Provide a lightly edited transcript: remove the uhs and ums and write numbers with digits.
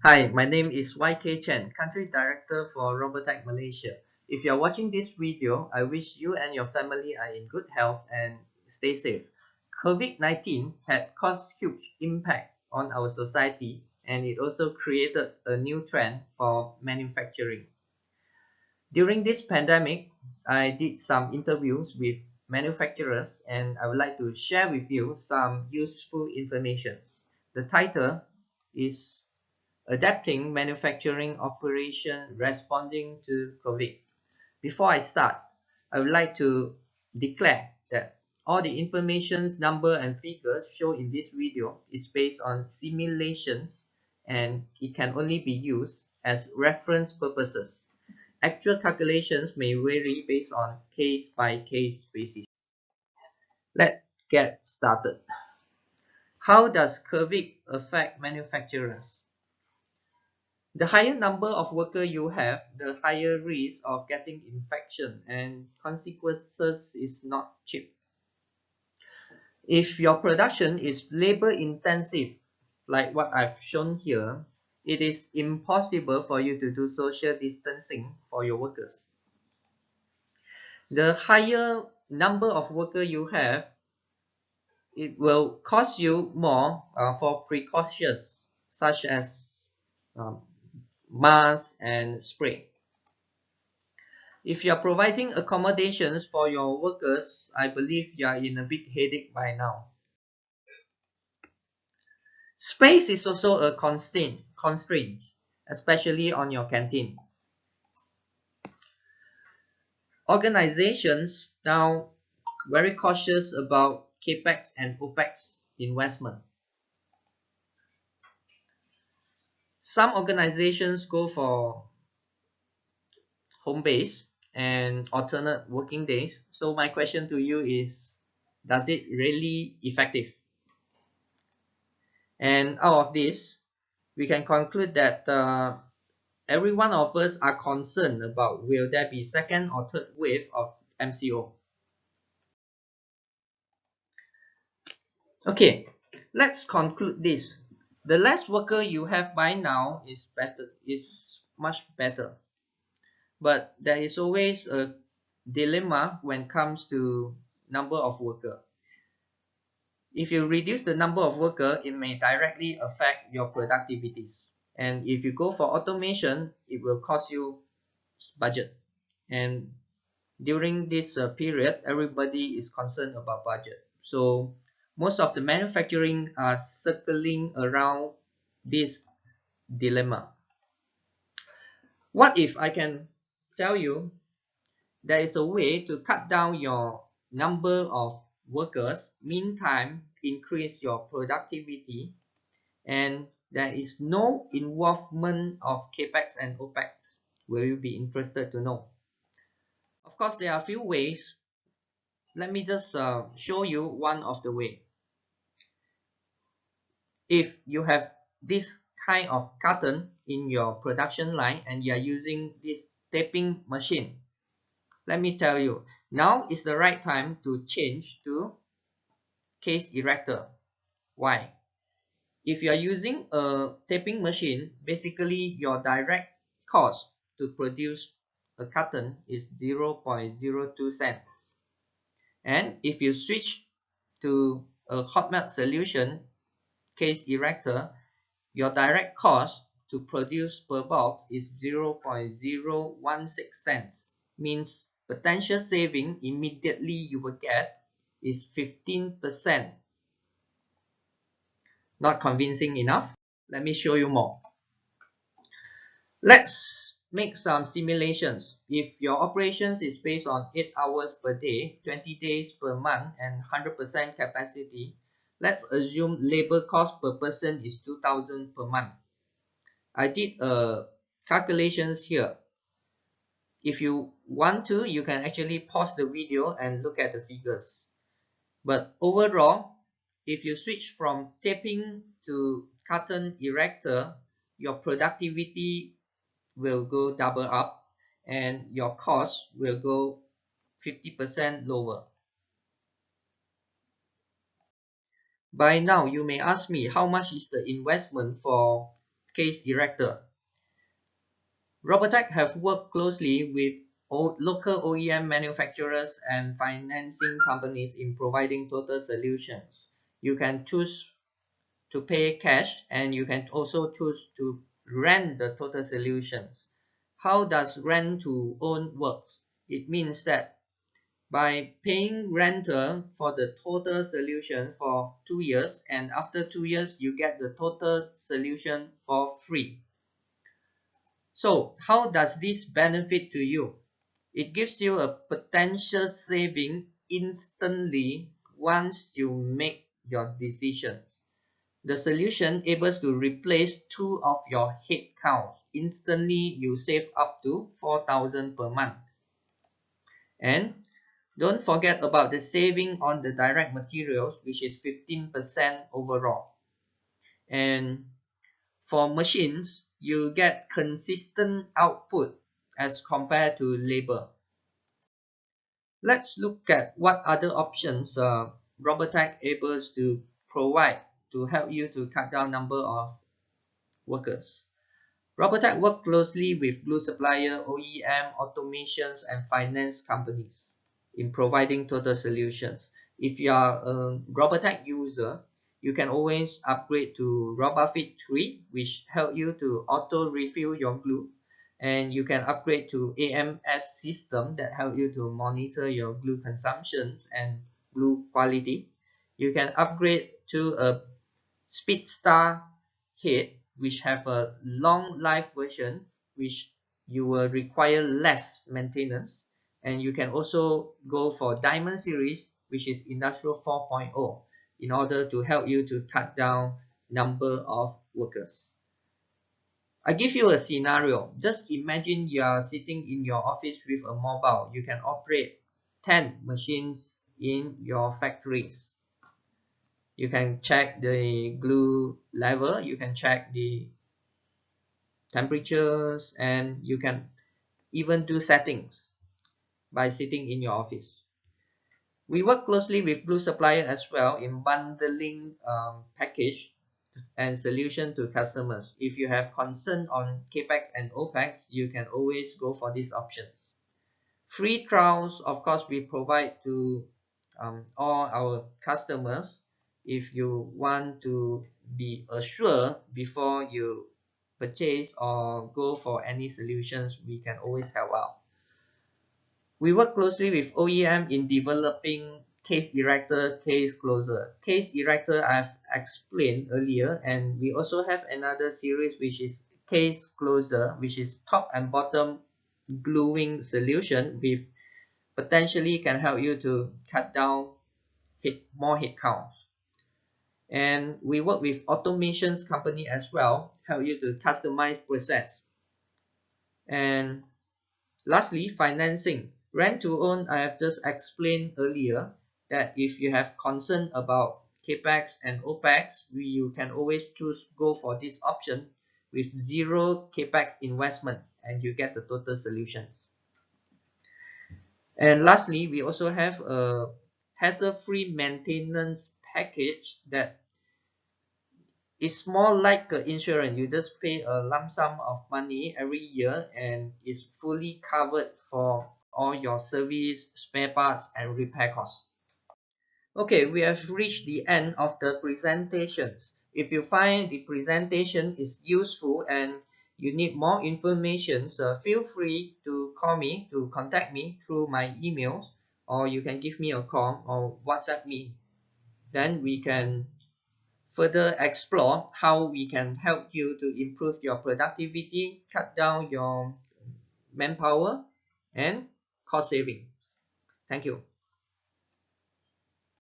Hi, my name is YK Chen, Country Director for Robatech Malaysia. If you are watching this video, I wish you and your family are in good health and stay safe. COVID-19 had caused huge impact on our society, and it also created a new trend for manufacturing. During this pandemic, I did some interviews with manufacturers, and I would like to share with you some useful information. The title is Adapting Manufacturing Operation Responding to COVID. Before I start, I would like to declare that all the informations, number and figures shown in this video is based on simulations and it can only be used as reference purposes. Actual calculations may vary based on case-by-case basis. Let's get started. How does COVID affect manufacturers? The higher number of workers you have, the higher risk of getting infection and consequences is not cheap. If your production is labor intensive, like what I've shown here, it is impossible for you to do social distancing for your workers. The higher number of workers you have, it will cost you more for precautions such as um, mask and spray. If you are providing accommodations for your workers, I believe you are in a big headache by now. Space is also a constraint, especially on your canteen. Organizations now very cautious about capex and opex investment. Some organizations go for home base and alternate working days. So my question to you is, does it really effective? And out of this, we can conclude that every one of us are concerned about will there be second or third wave of MCO. Okay, let's conclude this. The less worker you have by now is much better. But there is always a dilemma when it comes to number of worker. If you reduce the number of worker, it may directly affect your productivities. And if you go for automation, it will cost you budget. And during this period, everybody is concerned about budget. So most of the manufacturing are circling around this dilemma. What if I can tell you there is a way to cut down your number of workers, meantime increase your productivity, and there is no involvement of capex and opex? Will you be interested to know? Of course, there are a few ways. Let me just show you one of the way. If you have this kind of carton in your production line and you are using this taping machine, let me tell you, now is the right time to change to case erector. Why? If you are using a taping machine, basically your direct cost to produce a carton is 0.02 cents. And if you switch to a hot melt solution case erector, your direct cost to produce per box is 0.016 cents. Means potential saving immediately you will get is 15%. Not convincing enough? Let me show you more. Let's make some simulations. If your operations is based on 8 hours per day, 20 days per month, and 100% capacity, let's assume labor cost per person is 2,000 per month. I did calculations here. If you want to, you can actually pause the video and look at the figures. But overall, if you switch from taping to carton erector, your productivity will go double up and your cost will go 50% lower. By now, you may ask me how much is the investment for case erector. Robatech have worked closely with local OEM manufacturers and financing companies in providing total solutions. You can choose to pay cash, and you can also choose to rent the total solutions. How does rent to own works? It means that by paying rental for the total solution for 2 years, and after 2 years you get the total solution for free. So how does this benefit to you? It gives you a potential saving instantly once you make your decisions. The solution able to replace 2 of your head counts. Instantly you save up to 4,000 per month. And don't forget about the saving on the direct materials, which is 15% overall. And for machines, you get consistent output as compared to labor. Let's look at what other options Robatech able to provide to help you to cut down number of workers. Robatech work closely with glue supplier, OEM, automations, and finance companies in providing total solutions. If you are a Robatech user, you can always upgrade to RobaFit 3, which help you to auto refill your glue, and you can upgrade to AMS system that help you to monitor your glue consumptions and glue quality. You can upgrade to a Speedstar head, which have a long life version, which you will require less maintenance. And you can also go for Diamond series, which is Industrial 4.0, in order to help you to cut down number of workers. I give you a scenario. Just imagine you are sitting in your office with a mobile. You can operate 10 machines in your factories. You can check the glue level, you can check the temperatures, and you can even do settings by sitting in your office. We work closely with glue supplier as well in bundling package and solution to customers. If you have concern on capex and opex, you can always go for these options. Free trials, of course, we provide to all our customers. If you want to be assured before you purchase or go for any solutions, we can always help out. We work closely with OEM in developing case erector, case closer. Case erector I've explained earlier, and we also have another series which is case closer, which is top and bottom gluing solution with potentially can help you to cut down more head counts. And we work with automations company as well, help you to customize process. And lastly, financing. Rent to own, I have just explained earlier that if you have concern about capex and opex, you can always go for this option with zero capex investment, and you get the total solutions. And lastly, we also have a hassle-free maintenance package that is more like insurance. You just pay a lump sum of money every year, and is fully covered for all your service, spare parts, and repair costs. Okay, we have reached the end of the presentations. If you find the presentation is useful and you need more information, so feel free to contact me through my emails, or you can give me a call or WhatsApp me. Then we can further explore how we can help you to improve your productivity, cut down your manpower, and cost savings. Thank you.